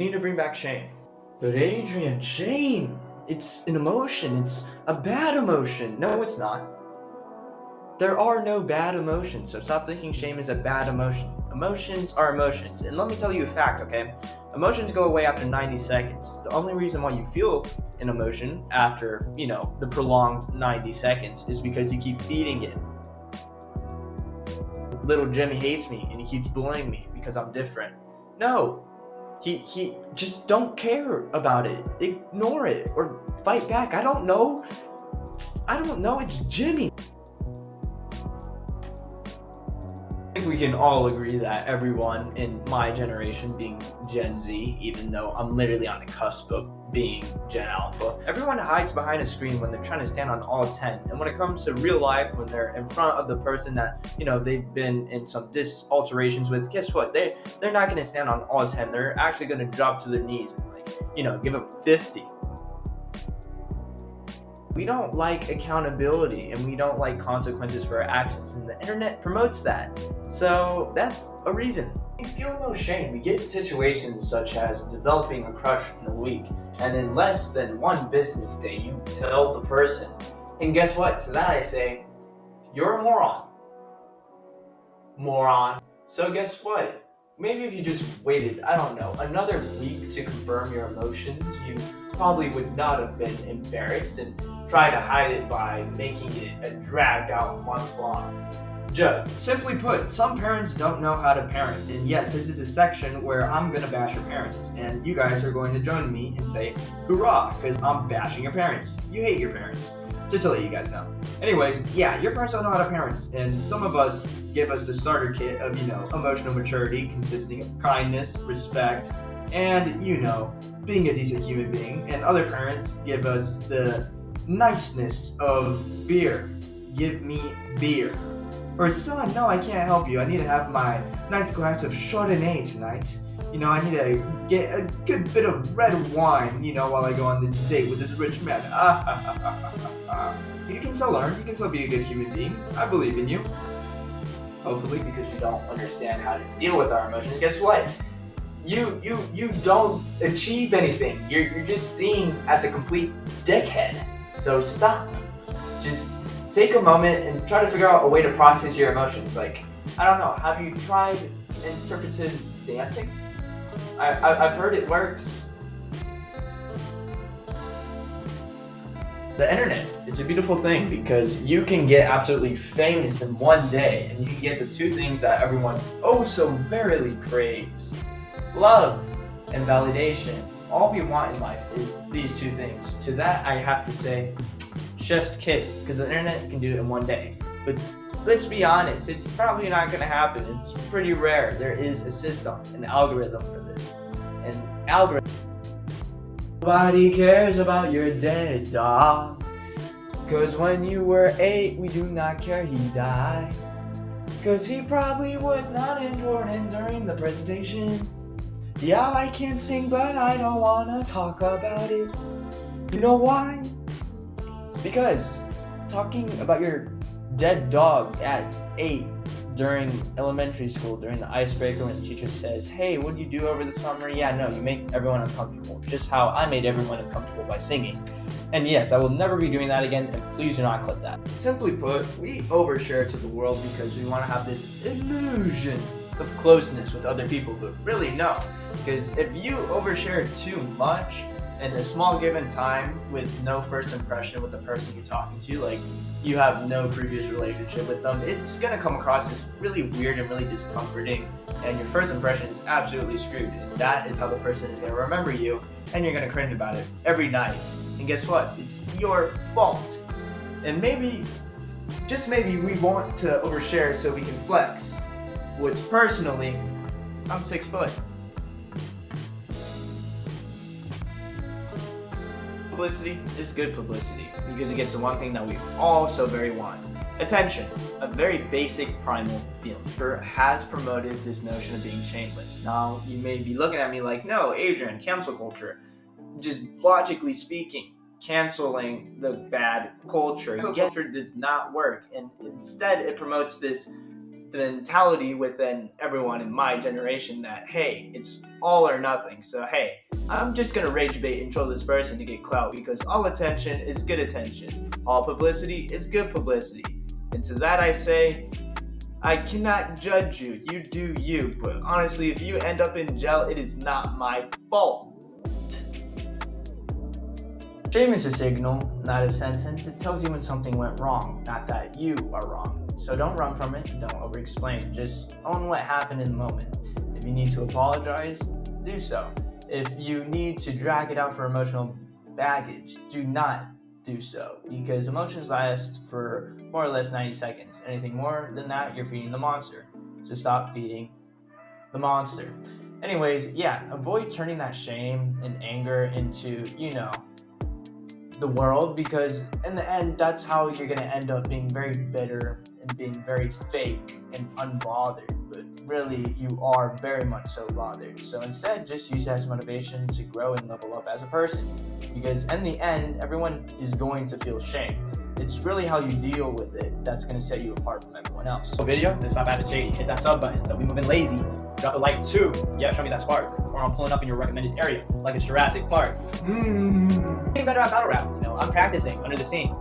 We need to bring back shame. But Adrian, shame! It's an emotion. It's a bad emotion. No, it's not. There are no bad emotions, so stop thinking shame is a bad emotion. Emotions are emotions. And let me tell you a fact, okay? Emotions go away after 90 seconds. The only reason why you feel an emotion after, the prolonged 90 seconds is because you keep feeding it. Little Jimmy hates me and he keeps bullying me because I'm different. No, he just don't care about it. Ignore it or fight back. I don't know. It's Jimmy. I think we can all agree that everyone in my generation, being Gen Z, even though I'm literally on the cusp of being Gen Alpha, everyone hides behind a screen when they're trying to stand on all 10. And when it comes to real life, when they're in front of the person that, they've been in some alterations with, guess what? They're not going to stand on all 10. They're actually going to drop to their knees and, give them 50. We don't like accountability and we don't like consequences for our actions, and the internet promotes that. So that's a reason. We feel no shame. We get situations such as developing a crush in a week, and in less than one business day, you tell the person. And guess what? To that I say, you're a moron. Moron. So guess what? Maybe if you just waited, I don't know, another week to confirm your emotions, you probably would not have been embarrassed and try to hide it by making it a dragged out month long. Simply put, some parents don't know how to parent. And yes, this is a section where I'm gonna bash your parents, and you guys are going to join me and say, hoorah, because I'm bashing your parents. You hate your parents. Just to let you guys know. Anyways, yeah, your parents don't know how to parent, and some of us give us the starter kit of, emotional maturity consisting of kindness, respect, and, being a decent human being. And other parents give us the niceness of beer. Give me beer. Or son, no, I can't help you. I need to have my nice glass of Chardonnay tonight. I need to get a good bit of red wine, while I go on this date with this rich man. You can still learn. You can still be a good human being. I believe in you. Hopefully, because you don't understand how to deal with our emotions. Guess what? You don't achieve anything. You're just seen as a complete dickhead. So stop. Just take a moment and try to figure out a way to process your emotions. Like, I don't know, have you tried interpretive dancing? I've heard it works. The internet, it's a beautiful thing because you can get absolutely famous in one day, and you can get the two things that everyone oh so verily craves. Love and validation. All we want in life is these two things. To that I have to say, chef's kiss, because the internet can do it in one day. But let's be honest, it's probably not going to happen. It's pretty rare. There is a system, an algorithm for this. An algorithm. Nobody cares about your dead dog. Cause when you were 8, we do not care he died. Cause he probably was not important during the presentation. Yeah, I can sing, but I don't wanna talk about it. You know why? Because talking about your dead dog at 8 during elementary school, during the icebreaker when the teacher says, hey, what do you do over the summer? Yeah, no, you make everyone uncomfortable. Just how I made everyone uncomfortable by singing. And yes, I will never be doing that again, and please do not clip that. Simply put, we overshare to the world because we want to have this illusion of closeness with other people, but really no. Because if you overshare too much in a small given time with no first impression with the person you're talking to, like you have no previous relationship with them, it's going to come across as really weird and really discomforting, and your first impression is absolutely screwed, and that is how the person is going to remember you, and you're going to cringe about it every night. And guess what? It's your fault. And maybe, just maybe, we want to overshare so we can flex. Which personally, I'm 6 foot. Publicity is good publicity because it gets the one thing that we all so very want. Attention, a very basic primal feeling. Has promoted this notion of being shameless. Now, you may be looking at me like, no, Adrian, cancel culture. Just logically speaking, canceling the bad culture. Cancel culture does not work, and instead it promotes this the mentality within everyone in my generation that, hey, it's all or nothing. So, hey, I'm just gonna rage bait and troll this person to get clout because all attention is good attention. All publicity is good publicity. And to that I say, I cannot judge you. You do you. But honestly, if you end up in jail, it is not my fault. Shame is a signal, not a sentence. It tells you when something went wrong, not that you are wrong. So don't run from it, don't over-explain. Just own what happened in the moment. If you need to apologize, do so. If you need to drag it out for emotional baggage, do not do so. Because emotions last for more or less 90 seconds. Anything more than that, you're feeding the monster. So stop feeding the monster. Anyways, yeah, avoid turning that shame and anger into, the world, because in the end that's how you're going to end up being very bitter and being very fake and unbothered, but really you are very much so bothered. So instead, just use that as motivation to grow and level up as a person, because in the end everyone is going to feel shame. It's really how you deal with it that's going to set you apart from everyone else. Video, then stop acting shady. Hit that sub button. Don't be moving lazy. Drop a like too. Yeah, show me that spark. Or I'm pulling up in your recommended area, like it's Jurassic Park. Getting better at battle rap. I'm practicing under the scene.